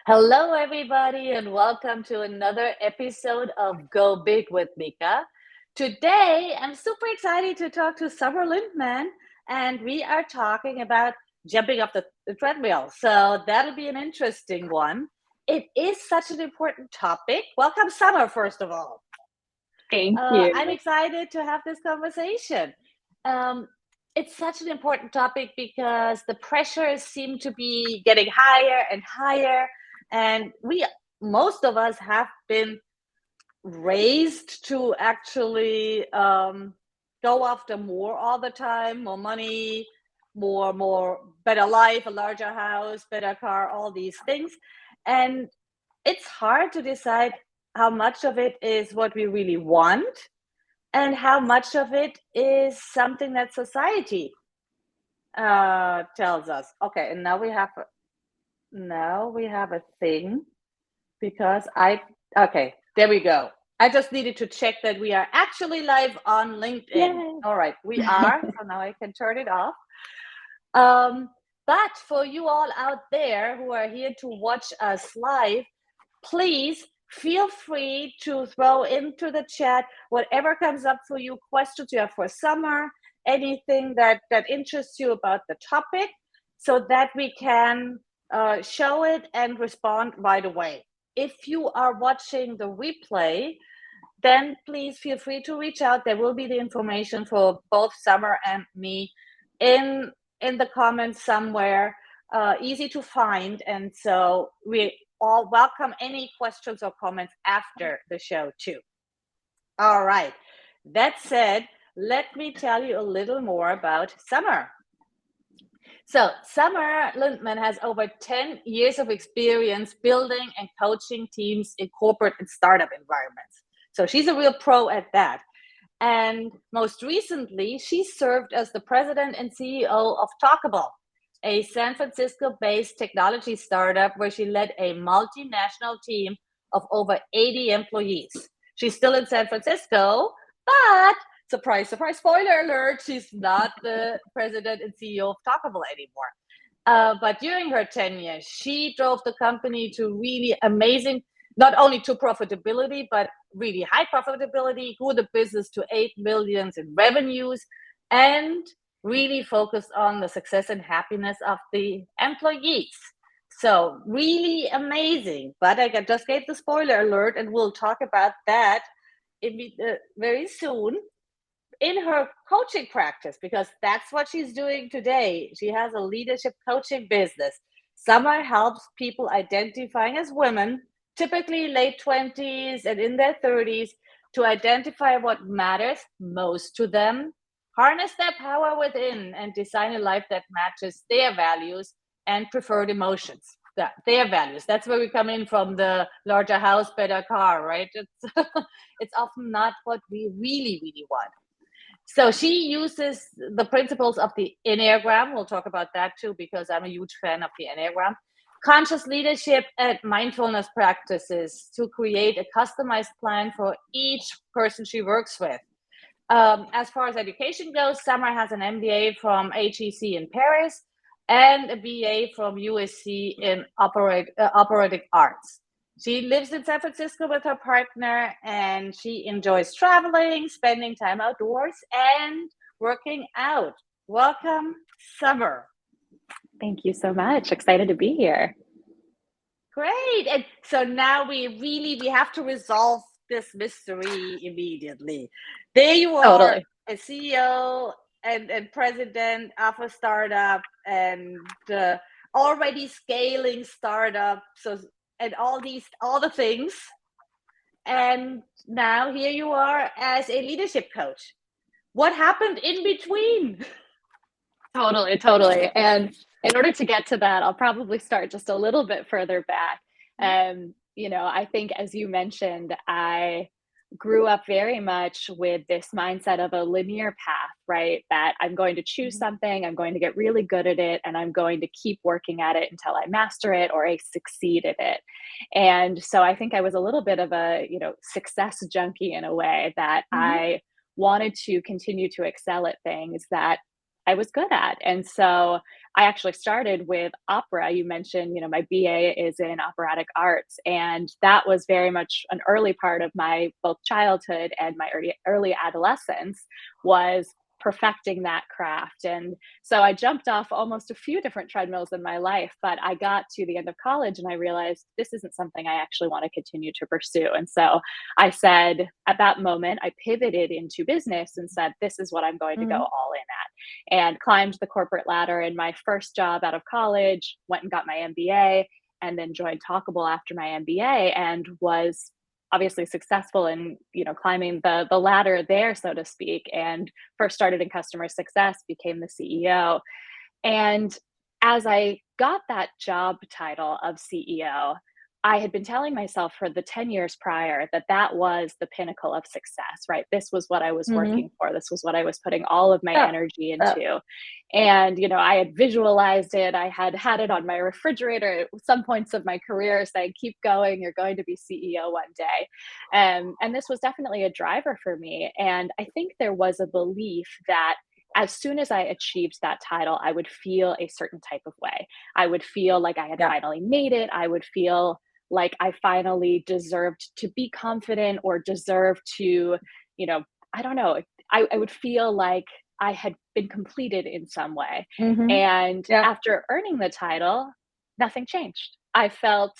Hello, everybody, and welcome to another episode of Go Big with Micha. Today, I'm super excited to talk to Summer Lindman, and we are talking about jumping off the treadmill. So that'll be an interesting one. It is such an important topic. Welcome, Summer, first of all. Thank I'm you. excited to have this conversation. Um, it's such an important topic because the pressures seem to be getting higher and higher, and most of us have been raised to actually go after more all the time, more money, more better life, a larger house, better car, all these things, and it's hard to decide how much of it is what we really want and how much of it is something that society tells us. Okay, and now we have a thing because okay, there we go. I just needed to check that we are actually live on LinkedIn. Yay. All right, we are. So now I can turn it off. But for you all out there who are here to watch us live, please feel free to throw into the chat whatever comes up for you, questions you have for Summer, anything that interests you about the topic, so that we can show it and respond right away. If you are watching the replay, then please feel free to reach out. There will be the information for both Summer and me in the comments somewhere, easy to find. And so we all welcome any questions or comments after the show too. All right. That said, let me tell you a little more about Summer. So Summer Lindman has over 10 years of experience building and coaching teams in corporate and startup environments. So she's a real pro at that. And most recently, she served as the president and CEO of Talkable, a San Francisco-based technology startup where she led a multinational team of over 80 employees. She's still in San Francisco, but surprise, surprise, spoiler alert, she's not the president and CEO of Talkable anymore. But during her tenure, she drove the company to really amazing, not only to profitability, but really high profitability, grew the business to 8 million in revenues, and really focused on the success and happiness of the employees. So really amazing. But I just gave the spoiler alert, and we'll talk about that very soon in her coaching practice, because that's what she's doing today. She has a leadership coaching business. Summer helps people identifying as women, typically late 20s and in their 30s, to identify what matters most to them, harness their power within, and design a life that matches their values and preferred emotions. Their values. That's where we come in from, the larger house, better car, right? It's often not what we really, really want. So she uses the principles of the Enneagram. We'll talk about that too, because I'm a huge fan of the Enneagram. Conscious leadership and mindfulness practices to create a customized plan for each person she works with. As far as education goes, Summer has an MBA from HEC in Paris and a BA from USC in operating arts. She lives in San Francisco with her partner, and she enjoys traveling, spending time outdoors, and working out. Welcome, Summer. Thank you so much. Excited to be here. Great. And so now we have to resolve this mystery immediately. There you are, Totally. a CEO and president of a startup, and already scaling startup. So, and all the things. And now here you are as a leadership coach. What happened in between? Totally. And in order to get to that, I'll probably start just a little bit further back. I think, as you mentioned, I grew up very much with this mindset of a linear path, right? That I'm going to choose something, I'm going to get really good at it, and I'm going to keep working at it until I master it or I succeed at it. And so I think I was a little bit of a, success junkie in a way, that Mm-hmm. I wanted to continue to excel at things that I was good at. And so I actually started with opera. You mentioned, my BA is in operatic arts, and that was very much an early part of my both childhood and my early adolescence was perfecting that craft. And so I jumped off almost a few different treadmills in my life, but I got to the end of college and I realized this isn't something I actually want to continue to pursue. And so I said, at that moment, I pivoted into business and said, this is what I'm going to go Mhm. all in at, and climbed the corporate ladder in my first job out of college, went and got my MBA, and then joined Talkable after my MBA and was obviously successful in climbing the ladder there, so to speak, and first started in customer success, became the CEO. And as I got that job title of CEO, I had been telling myself for the 10 years prior that that was the pinnacle of success, right? This was what I was working Mhm. for. This was what I was putting all of my Yeah. energy Yeah. into. And, I had visualized it. I had had it on my refrigerator at some points of my career saying, keep going, you're going to be CEO one day. And this was definitely a driver for me. And I think there was a belief that as soon as I achieved that title, I would feel a certain type of way. I would feel like I had Yeah. finally made it. I would feel like I finally deserved to be confident or deserved to, you know, I don't know. I would feel like I had been completed in some way. Mhm. And Yeah. after earning the title, nothing changed. I felt,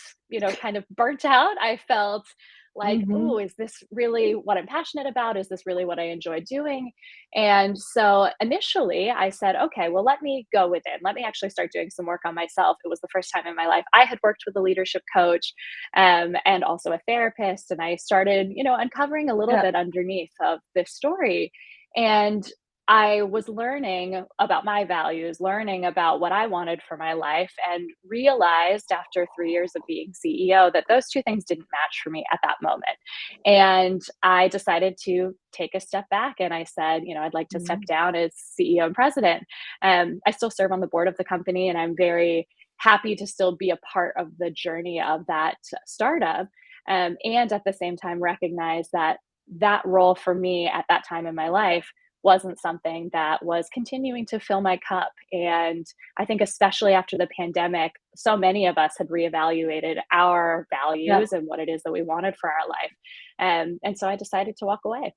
kind of burnt out. I felt like, oh, Mhm. is this really what I'm passionate about? Is this really what I enjoy doing? And so initially I said, okay, well, let me go within. Let me actually start doing some work on myself. It was the first time in my life I had worked with a leadership coach and also a therapist. And I started, uncovering a little Yeah. bit underneath of this story. And I was learning about my values, learning about what I wanted for my life, and realized after 3 years of being CEO that those two things didn't match for me at that moment. And I decided to take a step back and I said, I'd like to step Mhm. down as CEO and president. I still serve on the board of the company and I'm very happy to still be a part of the journey of that startup. And at the same time, recognize that that role for me at that time in my life wasn't something that was continuing to fill my cup. And I think, especially after the pandemic, so many of us had reevaluated our Yeah. values and what it is that we wanted for our life. And so I decided to walk away.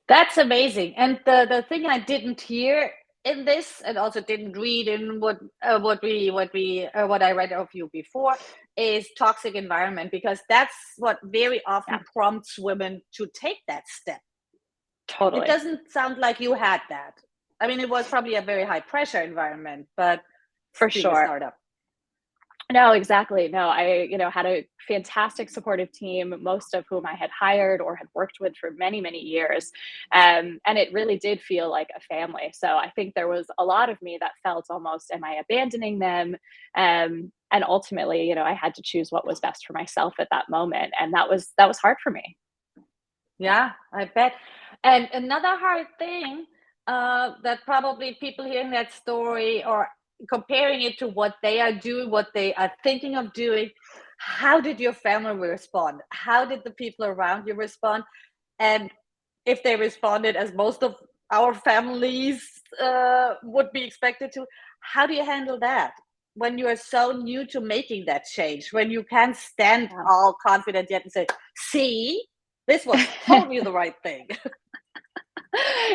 That's amazing. And the thing I didn't hear in this, and also didn't read in what I read of you before, is toxic environment, because that's what very Yeah, often prompts women to take that step. It totally. doesn't sound like you had that. I mean, it was probably a very high pressure environment, but For being a sure. startup. No, exactly. No, I, had a fantastic supportive team, most of whom I had hired or had worked with for many, many years. And it really did feel like a family. So I think there was a lot of me that felt almost, am I abandoning them? And ultimately, I had to choose what was best for myself at that moment. And that was hard for me. Yeah, I bet. And another hard thing, that probably people hearing that story or comparing it to what they are doing, what they are thinking of doing, how did your family respond? How did the people around you respond? And if they responded as most of our families would be expected to, how do you handle that when you are so new to making that change? When you can't stand all confident yet and say, "See, this was totally the right thing."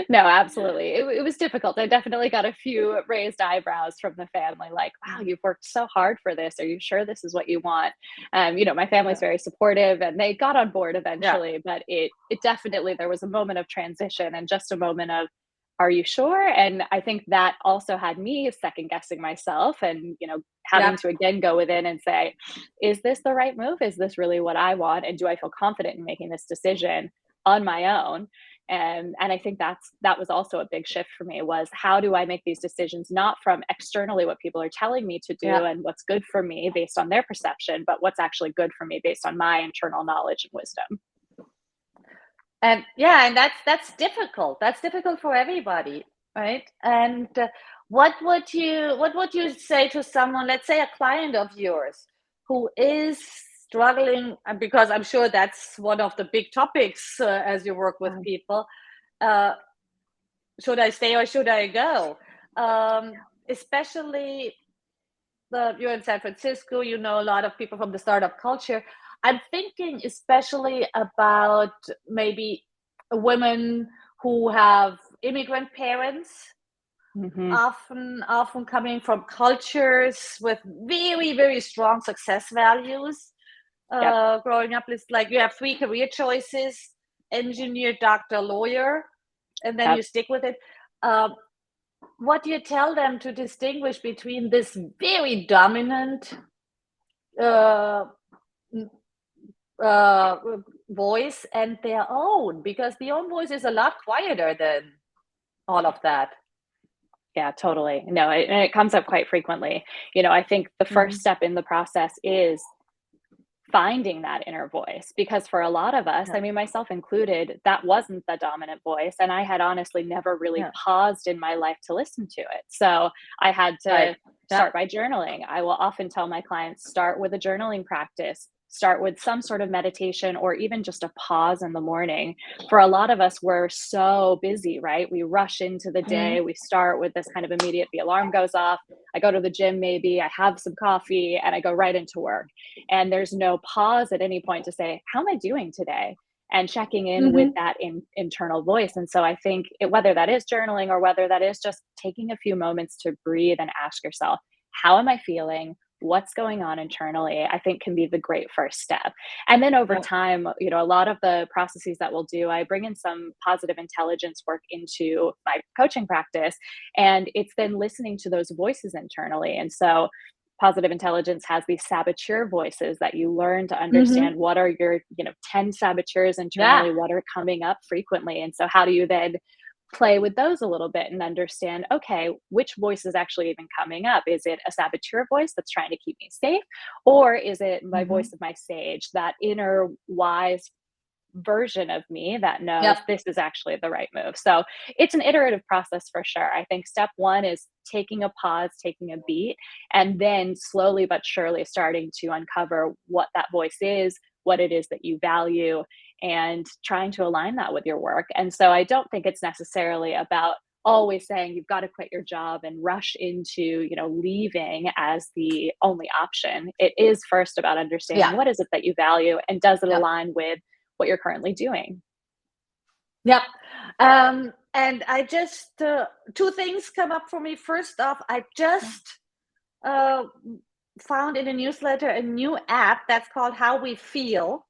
No, absolutely. It was difficult. I definitely got a few raised eyebrows from the family, like, wow, Mhm. you've worked so hard for this. Are you sure this is what you want? My Yeah, family's very supportive and they got on board yeah, eventually, but it definitely there was a moment of transition and just a moment of, are you sure? And I think that also had me second guessing myself and, yeah, having to again go within and say, is this the right move? Is this really what I want? And do I feel confident in making this decision on my own? And I think that was also a big shift for me was how do I make these decisions not from externally what people are telling me to yeah. do and what's good for me based on their perception, but what's actually good for me based on my internal knowledge and wisdom. And yeah, and that's difficult. That's difficult for everybody, right? And what would you say to someone, let's say a client of yours, who is struggling, and because I'm sure that's one of the big topics as you work with Um, people, uh, should I stay or should I go? Especially you're in San Francisco, you know a lot of people from the startup culture. I'm thinking especially about maybe women who have immigrant parents, Hmm. often coming from cultures with very, very strong success values. Yep. Growing up, it's like you have three career choices: engineer, doctor, lawyer, and then you Yep. stick with it. What do you tell them to distinguish between this very dominant uh, uh, voice and their own? Because the own voice is a lot quieter than all of that. Yeah, totally. No, and it comes up quite frequently. I think the first Mhm. step in the process is finding that inner voice, because for a lot of us, Yeah, I mean, myself included, that wasn't the dominant voice, and I had honestly never really yeah, paused in my life to listen to it. So I had right. to Yeah. start by journaling. I will often tell my clients, start with a journaling practice, start with some sort of meditation, or even just a pause in the morning. For a lot of us, we're so busy, right? We rush into the day, Mhm. we start with this kind of immediate, the alarm goes off, I go to the gym, maybe I have some coffee, and I go right into work, and there's no pause at any point to say, how am I doing today, and checking in with Mhm. that internal voice. And so I think whether that is journaling or whether that is just taking a few moments to breathe and ask yourself, how am I feeling, what's going on internally, I think can be the great first step. And then over Yeah. time, a lot of the processes that we'll do, I bring in some positive intelligence work into my coaching practice, and it's then listening to those voices internally. And so positive intelligence has these saboteur voices that you learn to understand, Mhm. what are your 10 saboteurs Yeah. internally, what are coming up frequently, and so how do you then play with those a little bit and understand, okay, which voice is actually even coming up? Is it a saboteur voice that's trying to keep me safe, or is it my voice Mhm. of my sage, that inner wise version of me that knows Yep. this is actually the right move? So it's an iterative process for sure. I think step one is taking a pause, taking a beat, and then slowly but surely starting to uncover what that voice is, what it is that you value, and trying to align that with your work. And so I don't think it's necessarily about always saying you've got to quit your job and rush into leaving as the only option. It is first about understanding, Yeah. what is it that you value, and does it Yep. align with what you're currently doing. Yep. And I just two things come up for me. First off, I Yeah. just uh, found in a newsletter a new app that's called How We Feel,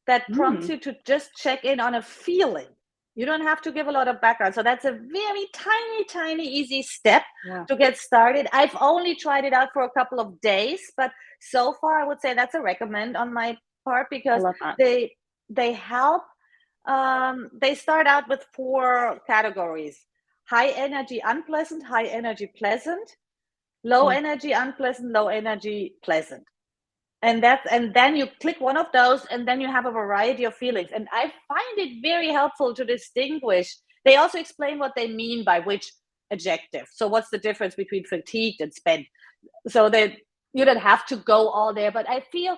that prompts Mm, you to just check in on a feeling. You don't have to give a lot of background. So that's a very tiny, tiny, easy step yeah, to get started. I've only tried it out for a couple of days, but so far I would say that's a recommend on my part, I because love that. they help. They start out with four categories: high energy, unpleasant; high energy, pleasant; low Mm, energy, unpleasant; low energy, pleasant. And then you click one of those, and then you have a variety of feelings, and I find it very helpful to distinguish. They also explain what they mean by which adjective. So what's the difference between fatigued and spent? So that you don't have to go all there, but I feel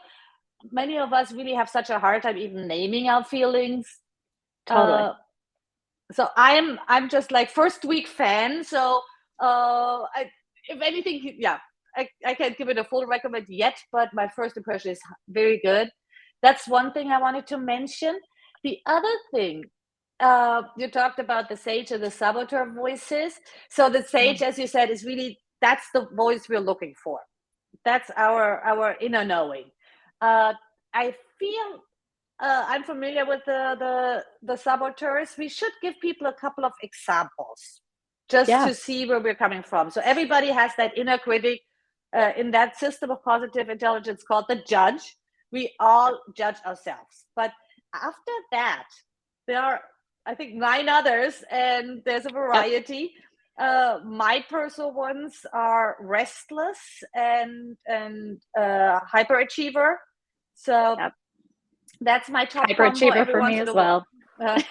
many of us really have such a hard time even naming our feelings. totally. uh so I'm just like first week fan. So if anything, yeah, I can't give it a full recommend yet, but my first impression is very good. That's one thing I wanted to mention. The other thing, you talked about the sage and the saboteur voices. So the Yeah. sage, as you said, is really, that's the voice we're looking for. That's our inner knowing. uh I feel I'm familiar with the saboteurs. We should give people a couple of examples just Yeah. to see where we're coming from. So everybody has that inner critic in that system of positive intelligence called the judge. We Yep. all judge ourselves, but after that, there are, I think, nine others, and there's a Yep. variety. My personal ones are restless and hyperachiever. So Yep. that's my top combo Hyperachiever every for once me in as a while. well. Uh,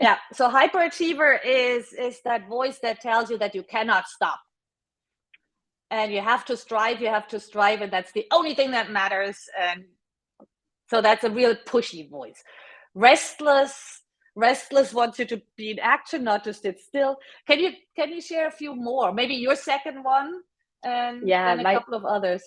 yeah. So hyperachiever is that voice that tells you that you cannot stop, and you have to strive. You have to strive, and that's the only thing that matters. And so that's a real pushy voice. Restless. restless, wants you to be in action, not to sit still. Can you share a few more? Maybe your second one, and Yeah, then a my couple of others.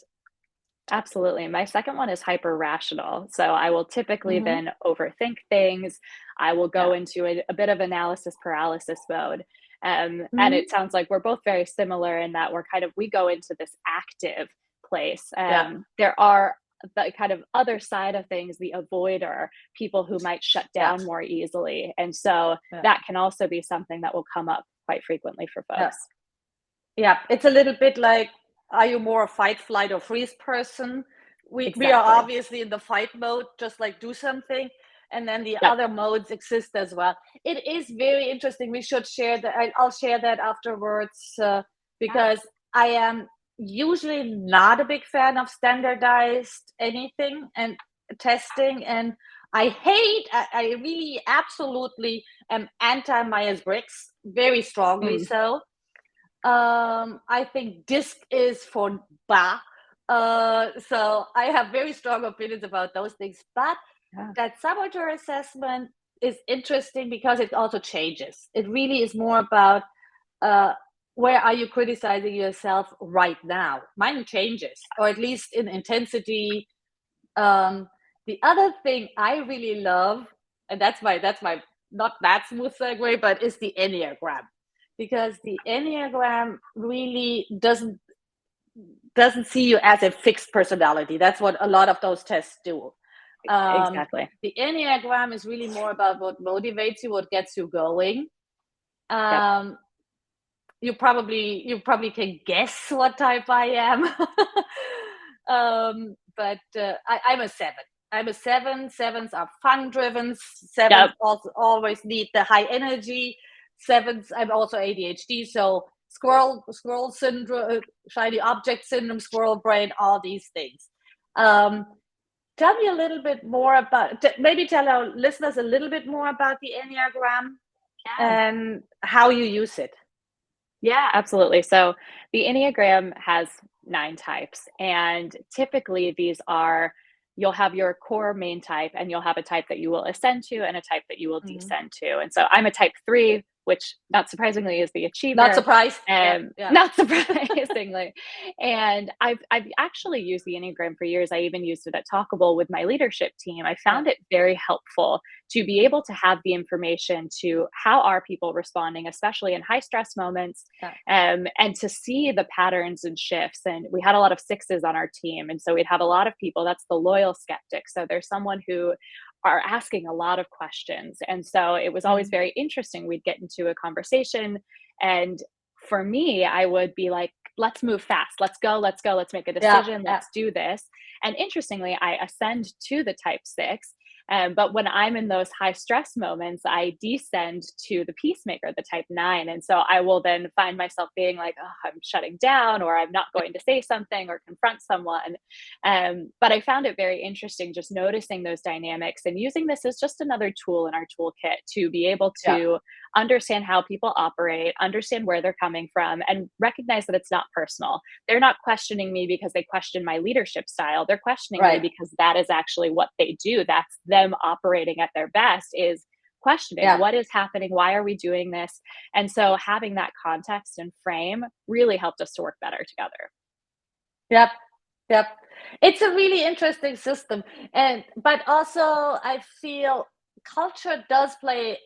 absolutely. My second one is hyper rational. So I will typically Mm-hmm. then overthink things. I will Yeah. go into a bit of analysis paralysis mode. And Mm-hmm. it sounds like we're both very similar in that we go into this active place. Yeah. There are the kind of other side of things, the avoider, people who might shut Yeah. down more easily. And so Yeah. that can also be something that will come up quite frequently for Yeah. folks. Yeah, it's a little bit like, are you more a fight, flight, or freeze person? We are Exactly. obviously in the fight mode, just like do something, and then the Yep. other modes exist as well. It is very interesting. We should share that. I'll share that afterwards, Yeah. because I am usually not a big fan of standardized anything and testing, and I really absolutely am anti Myers-Briggs, very strongly Mm, so. I think DISC is for Ba. So I have very strong opinions about those things. But yeah. that saboteur assessment is interesting because it also changes. It really is more about, uh, where are you criticizing yourself right now? Mine changes, or at least in intensity. Um, the other thing I really love, and that's my not that smooth segue, but is the Enneagram, because the Enneagram really doesn't see you as a fixed personality. That's what a lot of those tests do. Exactly. The Enneagram is really more about what motivates you, what gets you going. Yep. Um, you probably can guess what type I am. But I'm a seven. I'm a seven. Sevens are fun driven. Sevens Yep. also always need the high energy. Sevens, I'm also ADHD, so squirrel syndrome, shiny object syndrome, squirrel brain, all these things. Um, Tell me a little bit more about, maybe tell our listeners a little bit more about the Enneagram Yeah. and how you use it. Yeah, absolutely. So the Enneagram has 9 types, and typically these are you'll have your core main type, and you'll have a type that you will ascend to and a type that you will Mhm. descend to. And so I'm a type 3, which not surprisingly is the Not achiever, surprised. Yeah, yeah. not surprisingly. And I've actually used the Enneagram for years. I even used it at Talkable with my leadership team. I Yeah. found it very helpful to be able to have the information to how are people responding, especially in high stress moments, Yeah. and to see the patterns and shifts. And we had a lot of sixes on our team, and so we'd have a lot of people. That's the loyal skeptic. So there's someone who are asking a lot of questions, and so it was always Mhm. very interesting. We'd get into a conversation, and for me, I would be like, let's move fast, let's go, let's make a Yeah, decision, yeah. let's do this. And interestingly, I ascend to the type 6. But when I'm in those high stress moments, I descend to the peacemaker, the type 9. And so I will then find myself being like, oh, I'm shutting down, or I'm not going to say something or confront someone. But I found it very interesting just noticing those dynamics and using this as just another tool in our toolkit to be able Yeah. to understand how people operate, understand where they're coming from, and recognize that it's not personal. They're not questioning me because they question my leadership style. They're questioning me Right. because that is actually what they do. That's them operating at their best, is questioning Yeah. what is happening, why are we doing this? And so having that context and frame really helped us to work better together. Yep. Yep. It's a really interesting system. And but also I feel culture does play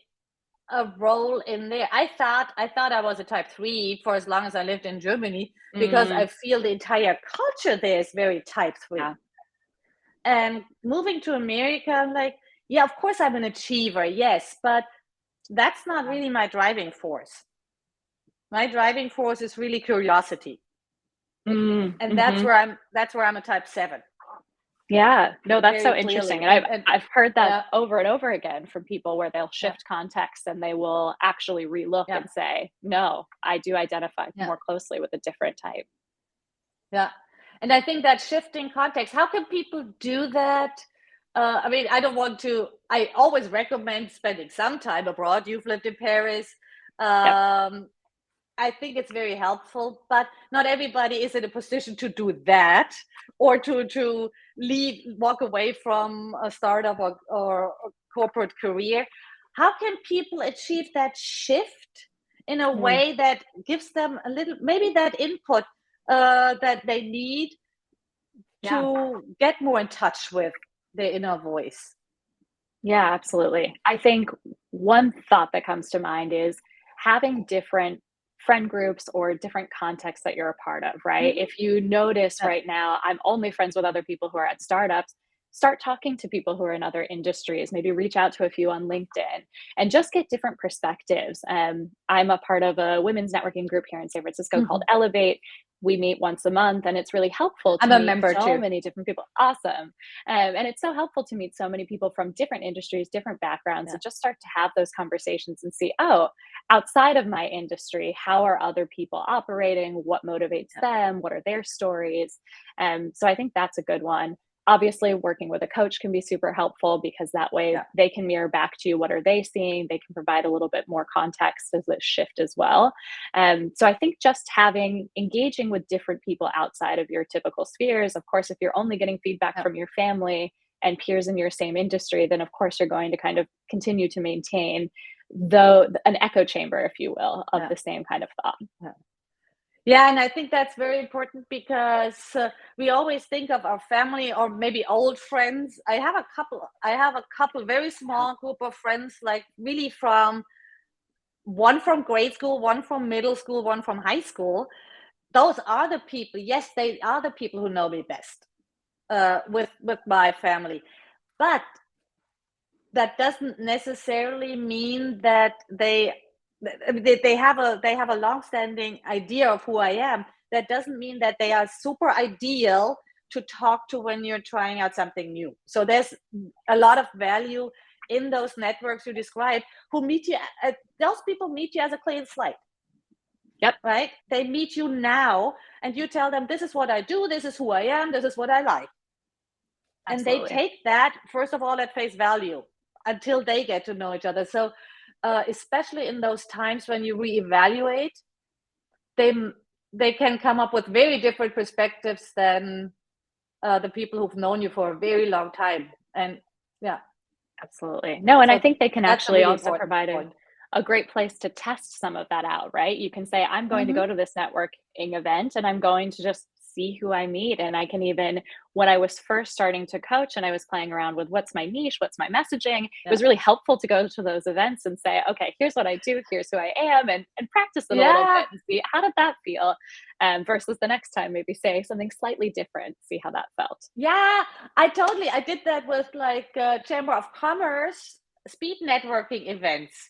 a role in there. I thought I was a type 3 for as long as I lived in Germany, because I Mm, feel the entire culture there is very type 3. yeah. And moving to America, I'm like, yeah, of course I'm an achiever, yes, but that's not really my driving force. My driving force is really curiosity. And Mhm. that's where I'm a type 7, Yeah, no, that's very so interesting, clearly. and I've heard that Yeah, over and over again from people where they'll yeah, shift context and they will actually relook yeah, and say, "No, I do identify yeah, more closely with a different type." yeah. And I think that shifting context, how can people do that? I mean, I always recommend spending some time abroad. You've lived in Paris. Yep, Um, I think it's very helpful, but not everybody is in a position to do that, or walk away from a startup or a corporate career. how can people achieve that shift in a Mm, way that gives them a little, maybe that input that they need yeah. to get more in touch with their inner voice? Yeah, absolutely. I think one thought that comes to mind is having different friend groups or different contexts that you're a part of, right? Mhm. If you notice Yeah, right now, I'm only friends with other people who are at startups, start talking to people who are in other industries, maybe reach out to a few on LinkedIn and just get different perspectives. I'm a part of a women's networking group here in San Francisco called mhm. Elevate. We meet once a month, and it's really helpful I'm to a meet member so too. many different people. Awesome. And it's so helpful to meet so many people from different industries, different backgrounds, Yeah, and just start to have those conversations and see, oh, outside of my industry, how are other people operating? What motivates yeah, them? What are their stories? So I think that's a good one. Obviously, working with a coach can be super helpful because that way yeah, they can mirror back to you what are they seeing. They can provide a little bit more context as a shift as well. So I think just having engaging with different people outside of your typical spheres. Of course, if you're only getting feedback yeah, from your family and peers in your same industry, then of course you're going to kind of continue to maintain though an echo chamber, if you will, of yeah, the same kind of thought. yeah. Yeah, and I think that's very important because we always think of our family or maybe old friends. I have a couple. I have a couple very Yeah, small group of friends, like really from one from grade school, one from middle school, one from high school. Those are the people. Yes, they are the people who know me best with my family. But that doesn't necessarily mean that they have a long-standing idea of who I am. That doesn't mean that they are super ideal to talk to when you're trying out something new. So there's a lot of value in those networks you described who meet you. Those people meet you as a clean slate, yep, right? They meet you now, and you tell them, "This is what I do. This is who I am. This is what I like." And they absolutely. take that first of all at face value until they get to know each other. So especially in those times when you reevaluate, they they can come up with very different perspectives than the people who've known you for a very long time. And yeah, Absolutely. No, and I so think they can that's a actually really also important provide point. a great place to test some of that out, right? You can say, I'm going to Mm-hmm. go to this networking event and I'm going to just see who I meet. And I can even, when I was first starting to coach and I was playing around with what's my niche, what's my messaging, it Yeah, was really helpful to go to those events and say, okay, here's what I do, here's who I am, and practice it a little yeah, bit and see how did that feel? Versus the next time, maybe say something slightly different, see how that felt. yeah. I did that with like Chamber of Commerce speed networking events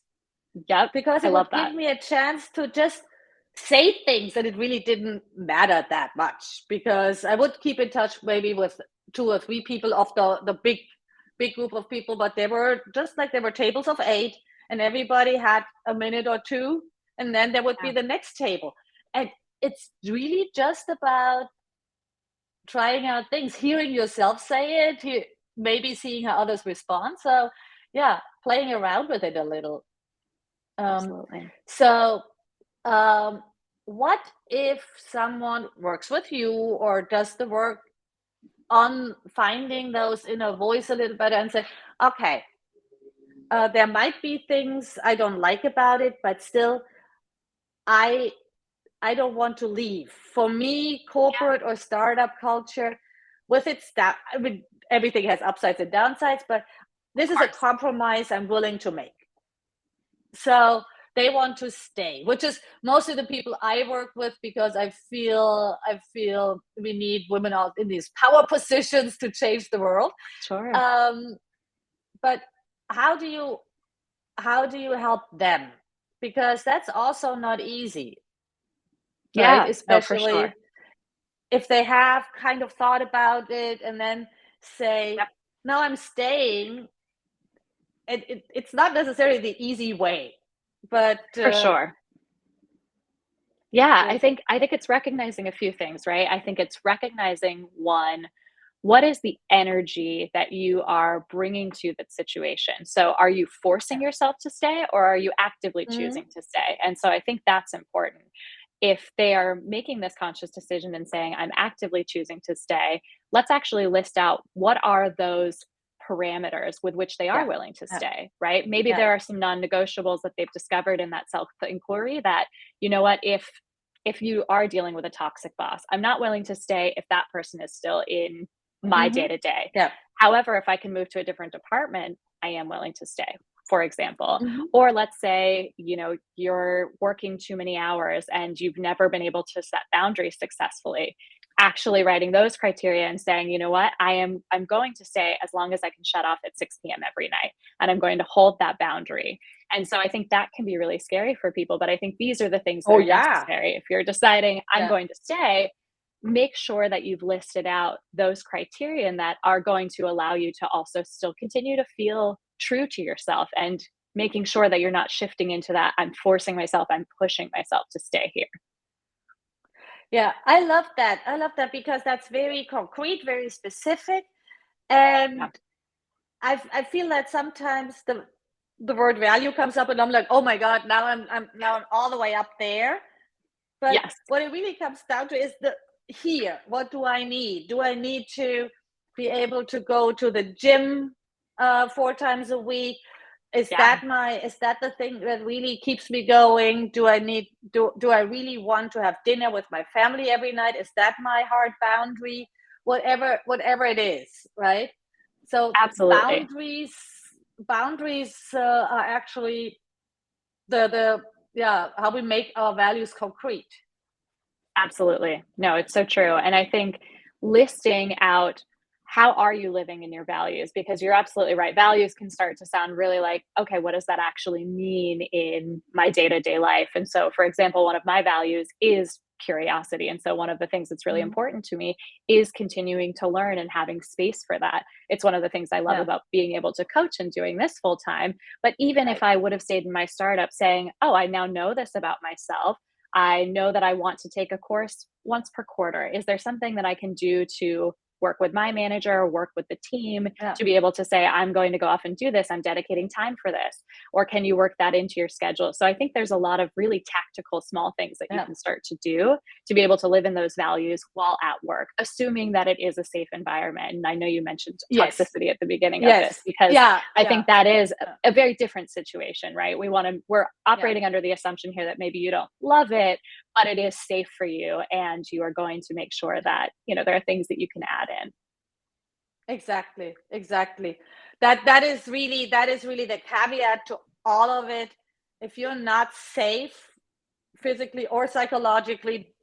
Yep, because I it would love give that. me a chance to just say things that it really didn't matter that much, because I would keep in touch maybe with two or three people of the big group of people, but they were just like there were tables of eight and everybody had a minute or two, and then there would be Yeah, the next table. And it's really just about trying out things, hearing yourself say it, maybe seeing how others respond. So yeah, playing around with it a little. um, absolutely. so, um, what if someone works with you or does the work on finding those inner voice a little better and say, okay, there might be things I don't like about it, but still, I I don't want to leave. For me, corporate or startup culture, with its that I mean, everything has upsides and downsides, but Of this is a course. compromise I'm willing to make. So they want to stay, which is mostly the people I work with, because I feel we need women out in these power positions to change the world. Sure. Um, but how do you how do you help them? Because that's also not easy, right? Yeah, no, for Especially sure. if they have kind of thought about it and then say, Yep, "No, I'm staying." It's not necessarily the easy way, but for sure. Yeah, yeah. I think it's recognizing a few things, right? I think it's recognizing one, what is the energy that you are bringing to that situation? So are you forcing yourself to stay or are you actively Mhm. choosing to stay? And so I think that's important. If they are making this conscious decision and saying, I'm actively choosing to stay, let's actually list out what are those parameters with which they are Yeah. willing to Yeah. stay, right? Maybe Yeah. there are some non-negotiables that they've discovered in that self-inquiry that, you know what, if you are dealing with a toxic boss, I'm not willing to stay if that person is still in my Mm-hmm. day-to-day. Yeah. However, if I can move to a different department, I am willing to stay, for example. Mm-hmm. Or let's say, you're working too many hours and you've never been able to set boundaries successfully. Actually writing those criteria and saying, you know what, I'm going to stay as long as I can shut off at 6 p.m. every night. And I'm going to hold that boundary. And so I think that can be really scary for people. But I think these are the things that Oh are yeah. necessary. If you're deciding I'm Yeah. going to stay, make sure that you've listed out those criteria that are going to allow you to also still continue to feel true to yourself, and making sure that you're not shifting into that I'm forcing myself, I'm pushing myself to stay here. Yeah. I love that. I love that because that's very concrete, very specific. And Yeah. I feel that sometimes the word value comes up and I'm like, oh my God, now I'm all the way up there. But Yes. what it really comes down to is here, what do I need? Do I need to be able to go to the gym 4 times a week? Is Yeah. that the thing that really keeps me going? Do I really want to have dinner with my family every night? Is that my hard boundary? Whatever it is, right? So Absolutely. boundaries are actually the yeah, how we make our values concrete. Absolutely. No, it's so true. And I think listing out how are you living in your values? Because you're absolutely right. Values can start to sound really like, okay, what does that actually mean in my day to day life? And so, for example, one of my values is curiosity. And so, one of the things that's really Mhm. important to me is continuing to learn and having space for that. It's one of the things I love Yeah, about being able to coach and doing this full time. But even if right. I would have stayed in my startup saying, oh, I now know this about myself, I know that I want to take a course once per quarter. Is there something that I can do to work with my manager or work with the team Yeah. to be able to say, I'm going to go off and do this? I'm dedicating time for this. Or can you work that into your schedule? So I think there's a lot of really tactical, small things that you Yeah. can start to do to be able to live in those values while at work, assuming that it is a safe environment. And I know you mentioned Yes. toxicity at the beginning of this, Yes. because Yeah. I Yeah. think that is Yeah. a very different situation, right? We're Yeah. operating under the assumption here that maybe you don't love it, but it is safe for you, and you are going to make sure that there are things that you can add in. Exactly. Exactly. That is really the caveat to all of it. If you're not safe physically or psychologically,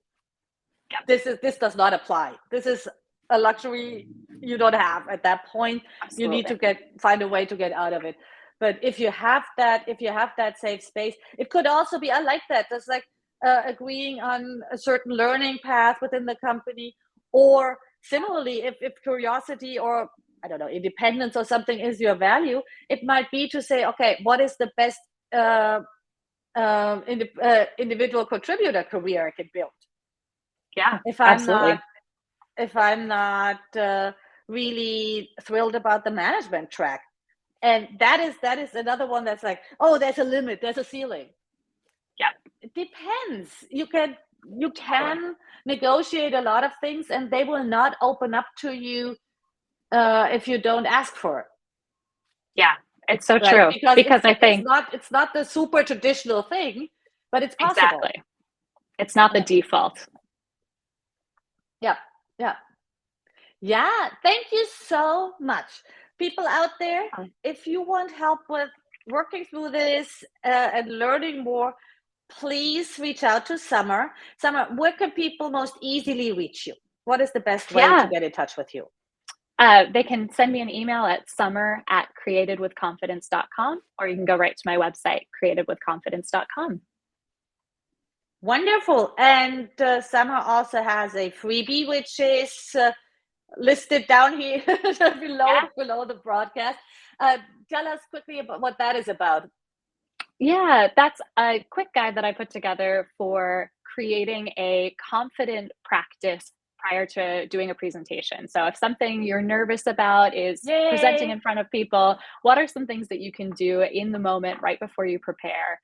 Yeah, this does not apply. This is a luxury you don't have at that point. You need absolutely. to find a way to get out of it. But if you have that safe space, it could also be, I like that. That's like agreeing on a certain learning path within the company, or similarly, if curiosity or I don't know, independence or something is your value, it might be to say, okay, what is the best uh, individual contributor career I can build Yeah, if I'm not absolutely. if I'm not really thrilled about the management track. And that is another one that's like, oh, there's a limit, there's a ceiling. Yeah, It depends. You can totally. negotiate a lot of things, and they will not open up to you if you don't ask for it, Yeah, it's so right? true, Because because I think it's not the super traditional thing, but it's possible. exactly. It's not the Yeah, default. yeah, yeah. Yeah, thank you so much. People out there, if you want help with working through this and learning more, please reach out to Summer. Summer, where can people most easily reach you? What is the best way to Yeah, get in touch with you? they can send me an email at summer@createdwithconfidence.com, or you can go right to my website, createdwithconfidence.com. Wonderful. And Summer also has a freebie, which is listed down here below Yeah. below the broadcast. Uh, Tell us quickly about what that is about. Yeah, that's a quick guide that I put together for creating a confident practice prior to doing a presentation. So, if something you're nervous about is presenting Yay! in front of people, what are some things that you can do in the moment right before you prepare,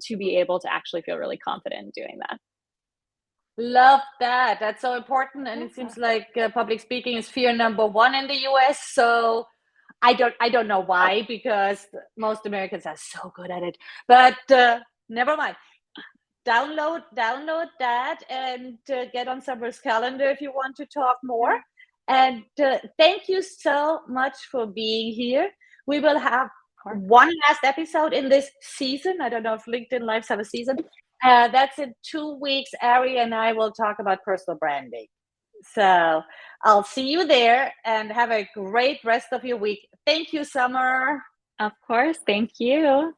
to be able to actually feel really confident in doing that? Love that. That's so important. And it Yeah. seems like public speaking is fear number one in the US. So I don't know why, because most Americans are so good at it. But never mind. Download that and get on Summer's calendar if you want to talk more. And thank you so much for being here. We will have one last episode in this season. I don't know if LinkedIn Lives have a season. That's in 2 weeks. Ari and I will talk about personal branding. So I'll see you there, and have a great rest of your week. Thank you, Summer. Of course. Thank you.